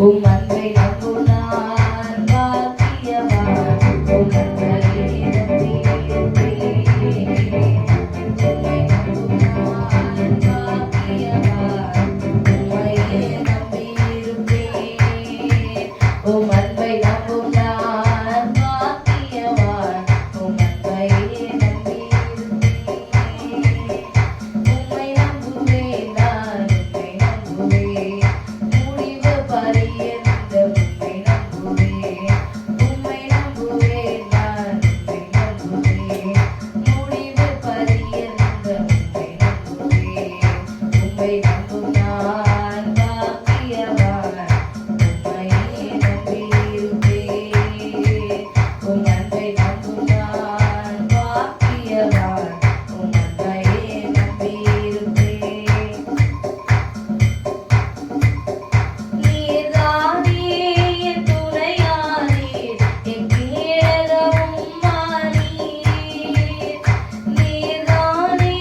உம் அன்பை நம்பும் நான் பாக்கியவான். உம் அன்பையே நம்பியிருப்பேன். உம்மை நம்பும் நான் பாக்கியவான். உம்மையே நம்பியிருப்பேன். உம் அன்பை நம்பும் நான் பாக்கியவான். உம் அன்பையே நம்பியிருப்பேன். உம்மை நம்புவேன் நான் உம்மை நம்புவேன். முடிவு பரியந்தம் உம்மை நம்புவேன். உம்மை நம்புவேன் நான் உம்மை நம்புவேன். முடிவு பரியந்தம் உம்மை நம்புவேன். உம்மை நம்பும் நான் பாக்கியவான். உம்மையே நம்பியிருப்பேன். உம் அன்பை நம்பும் நான் பாக்கியவான். உம் அன்பையே நம்பியிருப்பேன். நீர்தானே என் துணையானீர், என் கேடகமும் மானீர். நீர்தானே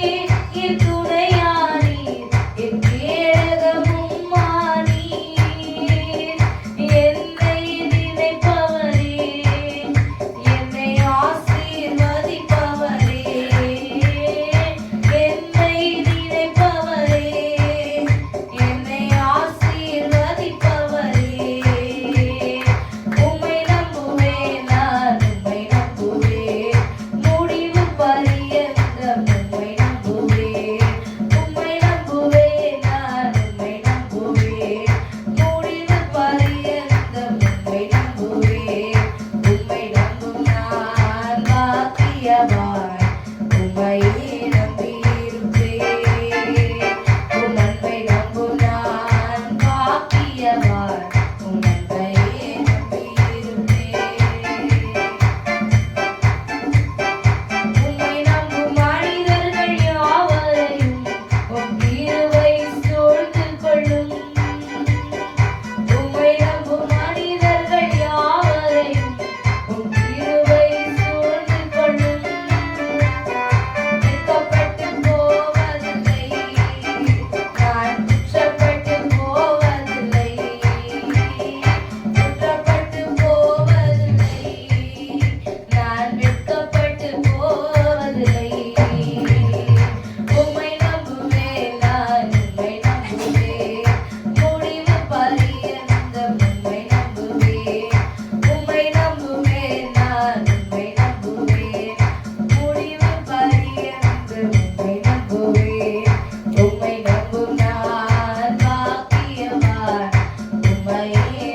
என் துணையானீர், என் கேடகமும் மானீர். என்னை நினைப்பவரே, என்னை ஆசீர்வதிப்பவரே. என்னை நினைப்பவரே, என்னை ஆசீர்வதிப்பவரே. உம்மை நம்புவேன் நான் உம்மை நம்புவேன். முடிவு பரியந்தம் உம்மை நம்புவேன். உம்மை நம்புவேன் நான் உம்மை நம்புவேன். முடிவு பரியந்தம் உம்மை நம்புவேன். உம்மை நம்பும் நான் பாக்கியவான். உம்மையே நம்பியிருப்பேன். உம் அன்பை நம்பும் நான் பாக்கியவான். உம் அன்பையே நம்பியிருப்பேன். உம்மை நம்பும் மனிதர்கள் யாவரையும் உம் கிருபை சூழ்ந்து கொள்ளும். உம்மை நம்பும் மனிதர்கள் யாவரையும் உம் கிருபை சூழ்ந்து கொள்ளும். வெட்கப்பட்டு போவதில்லை, நான் குற்றப்பட்டு போவதில்லை. குற்றப்பட்டு போவதில்லை, நான் வெட்கப்பட்டு போவதில்லை. உம்மை நம்புவேன் நான் உம்மை நம்புவேன். முடிவு பரியந்தம் உம்மை நம்புவேன். உம்மை நம்புவேன் நான் உம்மை நம்புவேன். முடிவு பரியந்தம் உம்மை நம்புவேன். உம்மை நம்பும் நான் பாக்கியவான். உம்மையே